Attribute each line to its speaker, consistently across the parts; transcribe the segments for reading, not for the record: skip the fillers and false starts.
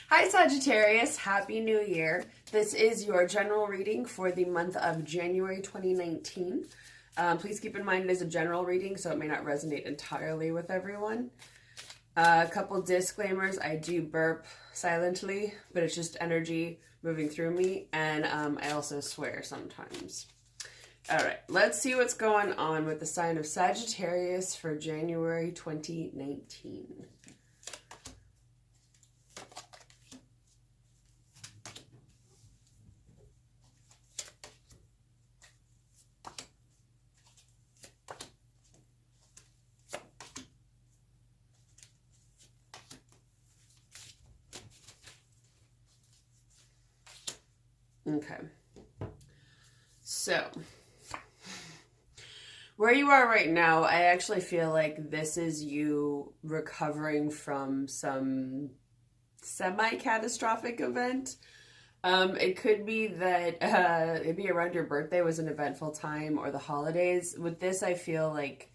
Speaker 1: Hi Sagittarius, Happy New Year. This is your general reading for the month of January 2019. Please keep in mind it is a general reading, so it may not resonate entirely with everyone. A couple disclaimers: I do burp silently, but it's just energy moving through me, and I also swear sometimes. Alright, let's see what's going on with the sign of Sagittarius for January 2019. Okay, so where you are right now, I actually feel like this is you recovering from some semi-catastrophic event. It could be that maybe around your birthday was an eventful time, or the holidays. With this, I feel like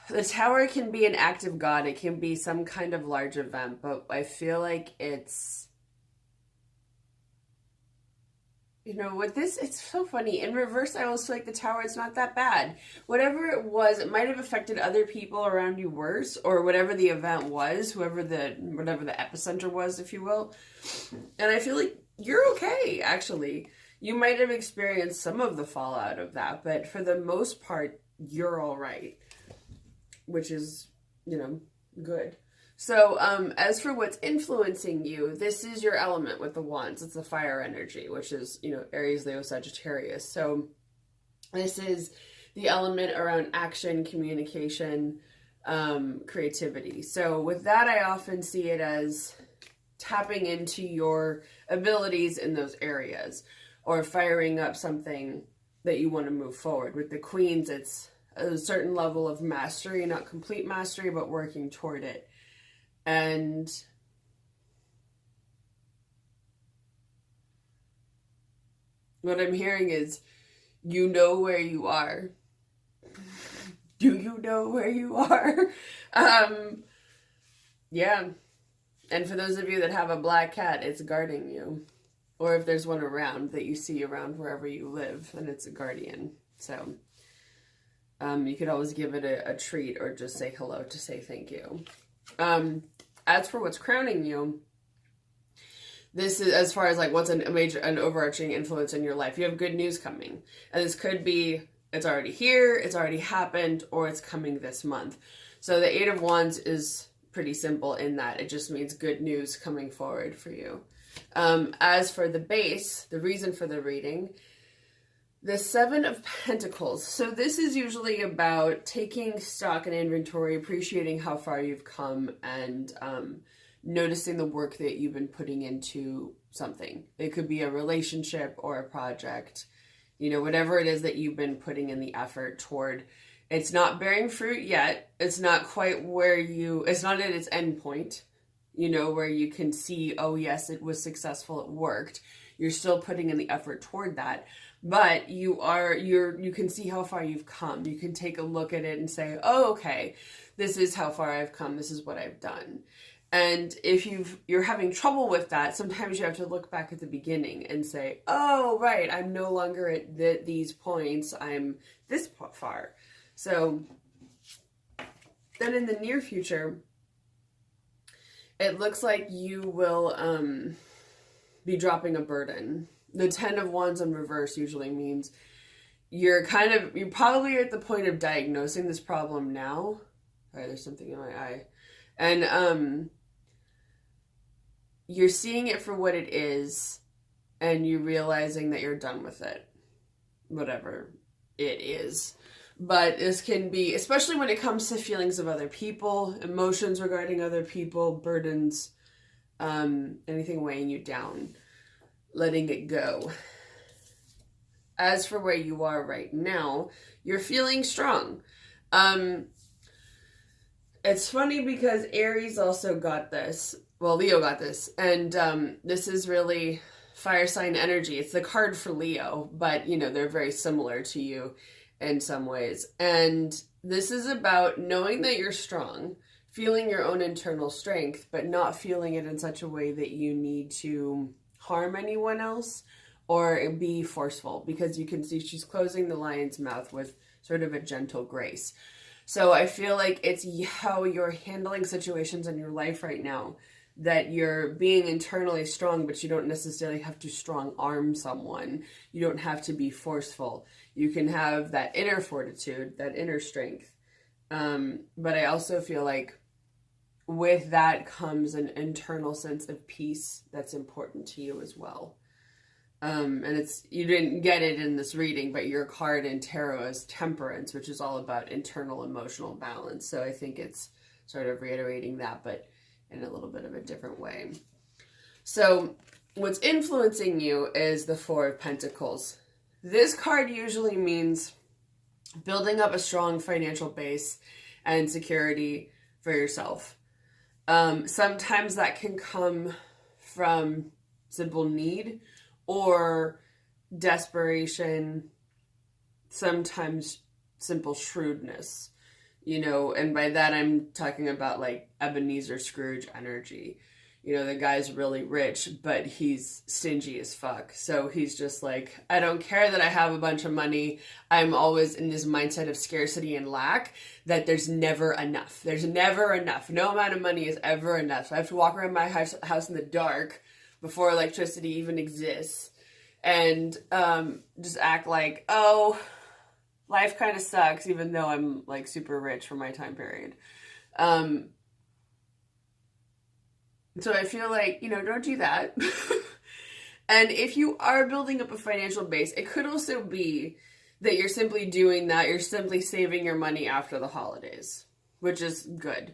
Speaker 1: the tower can be an act of God. It can be some kind of large event, but I feel like it's, you know, with this, it's so funny. In reverse, I always feel like the tower, it's not that bad. Whatever it was, it might have affected other people around you worse, or whatever the event was, whatever the epicenter was, if you will. And I feel like you're okay, actually. You might have experienced some of the fallout of that, but for the most part, you're all right, which is, you know, good. So, as for what's influencing you, this is your element with the wands. It's the fire energy, which is, you know, Aries, Leo, Sagittarius. So, this is the element around action, communication, creativity. So, with that, I often see it as tapping into your abilities in those areas, or firing up something that you want to move forward. With the queens, it's a certain level of mastery, not complete mastery, but working toward it. And what I'm hearing is, you know where you are. Do you know where you are? Yeah. And for those of you that have a black cat, it's guarding you. Or if there's one around that you see around wherever you live, and it's a guardian. So you could always give it a treat, or just say hello to say thank you. As for what's crowning you, this is as far as like what's an overarching influence in your life. You have good news coming. And this could be, it's already here, it's already happened, or it's coming this month. So the Eight of Wands is pretty simple in that it just means good news coming forward for you. As for the base, the reason for the reading, the Seven of Pentacles. So this is usually about taking stock and inventory, appreciating how far you've come, and noticing the work that you've been putting into something. It could be a relationship or a project, you know, whatever it is that you've been putting in the effort toward. It's not bearing fruit yet. It's not quite it's not at its end point, you know, where you can see, oh yes, it was successful, it worked. You're still putting in the effort toward that. But you can see how far you've come. You can take a look at it and say, oh, okay, this is how far I've come. This is what I've done. And if you're having trouble with that, sometimes you have to look back at the beginning and say, oh, right, I'm no longer at these points. I'm this far. So then in the near future, it looks like you will be dropping a burden. The Ten of Wands in reverse usually means you're probably at the point of diagnosing this problem now. Sorry, there's something in my eye. And you're seeing it for what it is, and you're realizing that you're done with it. Whatever it is. But this can be, especially when it comes to feelings of other people, emotions regarding other people, burdens, anything weighing you down, letting it go. As for where you are right now, you're feeling strong. It's funny because Aries also got this. Well, Leo got this. And this is really fire sign energy. It's the card for Leo, but, you know, they're very similar to you in some ways. And this is about knowing that you're strong, feeling your own internal strength, but not feeling it in such a way that you need to harm anyone else or be forceful, because you can see she's closing the lion's mouth with sort of a gentle grace. So I feel like it's how you're handling situations in your life right now, that you're being internally strong, but you don't necessarily have to strong arm someone. You don't have to be forceful. You can have that inner fortitude, that inner strength. But I also feel like with that comes an internal sense of peace that's important to you as well. And you didn't get it in this reading, but your card in tarot is Temperance, which is all about internal emotional balance. So I think it's sort of reiterating that, but in a little bit of a different way. So what's influencing you is the Four of Pentacles. This card usually means building up a strong financial base and security for yourself. Sometimes that can come from simple need or desperation, sometimes simple shrewdness, and by that I'm talking about like Ebenezer Scrooge energy. The guy's really rich, but he's stingy as fuck. So he's just like, I don't care that I have a bunch of money. I'm always in this mindset of scarcity and lack, that there's never enough. There's never enough. No amount of money is ever enough. So I have to walk around my house in the dark before electricity even exists, and just act like, oh, life kind of sucks, even though I'm like super rich for my time period. So I feel like, don't do that. And if you are building up a financial base, it could also be that you're simply doing that. You're simply saving your money after the holidays, which is good.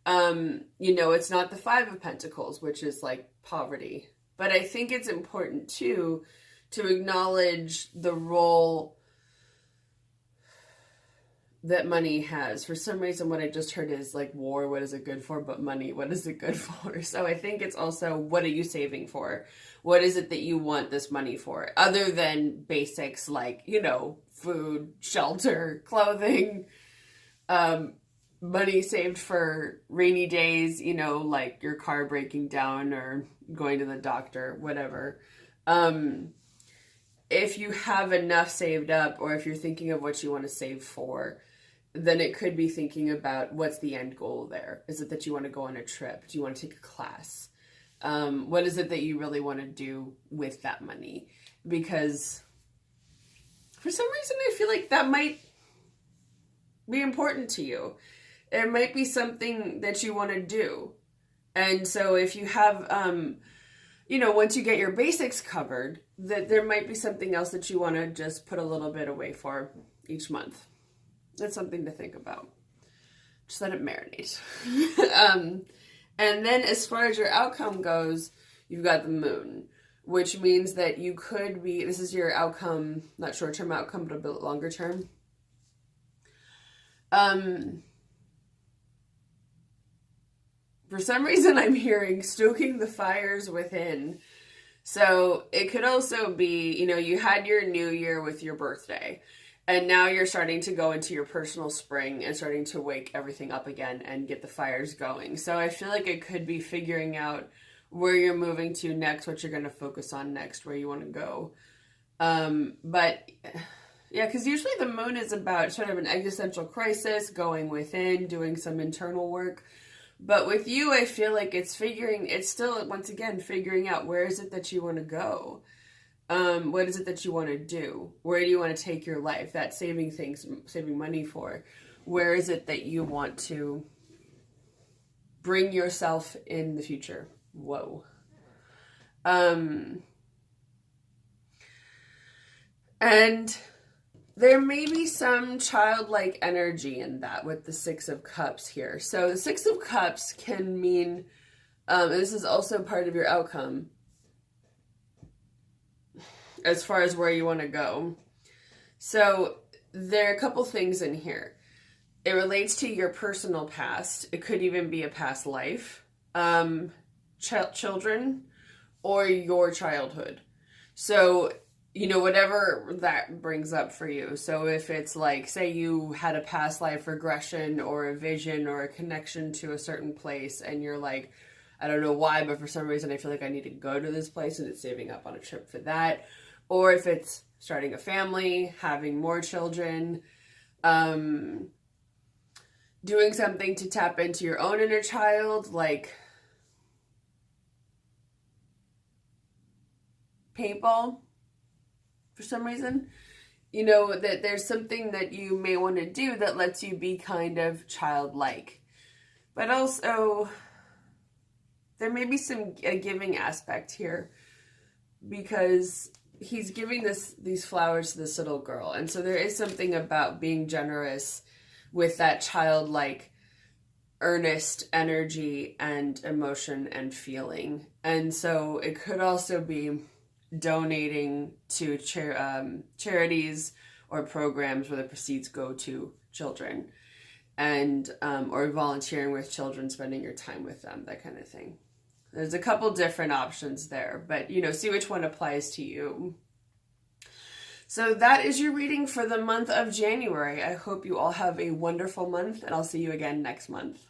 Speaker 1: It's not the Five of Pentacles, which is like poverty. But I think it's important too to acknowledge the role that money has. For some reason, what I just heard is like war, what is it good for? But money, what is it good for? So I think it's also, what are you saving for? What is it that you want this money for? Other than basics like, food, shelter, clothing, money saved for rainy days, like your car breaking down or going to the doctor, whatever. If you have enough saved up, or if you're thinking of what you want to save for, then it could be thinking about what's the end goal there. Is it that you want to go on a trip? Do you want to take a class? What is it that you really want to do with that money? Because for some reason, I feel like that might be important to you. It might be something that you want to do. And so if you have, once you get your basics covered, that there might be something else that you want to just put a little bit away for each month. That's something to think about. Just let it marinate. And then as far as your outcome goes, you've got the Moon, which means that you could be, this is your outcome, not short-term outcome, but a bit longer term. For some reason, I'm hearing stoking the fires within. So it could also be, you had your new year with your birthday, and now you're starting to go into your personal spring and starting to wake everything up again and get the fires going. So I feel like it could be figuring out where you're moving to next, what you're going to focus on next, where you want to go. But yeah, because usually the Moon is about sort of an existential crisis, going within, doing some internal work. But with you, I feel like it's still, once again, figuring out where is it that you want to go? What is it that you want to do? Where do you want to take your life? That's saving money for. Where is it that you want to bring yourself in the future? Whoa. And there may be some childlike energy in that with the Six of Cups here. So the Six of Cups can mean, and this is also part of your outcome, as far as where you want to go. So there are a couple things in here. It relates to your personal past. It could even be a past life, children, or your childhood. So you know, whatever that brings up for you. So if it's like, say you had a past life regression or a vision or a connection to a certain place, and you're like, I don't know why, but for some reason I feel like I need to go to this place, and it's saving up on a trip for that. Or if it's starting a family, having more children, doing something to tap into your own inner child, like paintball for some reason. You know, that there's something that you may want to do that lets you be kind of childlike. But also, there may be a giving aspect here, because he's giving these flowers to this little girl. And so there is something about being generous with that childlike, earnest energy and emotion and feeling. And so it could also be donating to charities or programs where the proceeds go to children, and or volunteering with children, spending your time with them, that kind of thing. There's a couple different options there, but, you know, see which one applies to you. So that is your reading for the month of January. I hope you all have a wonderful month, and I'll see you again next month.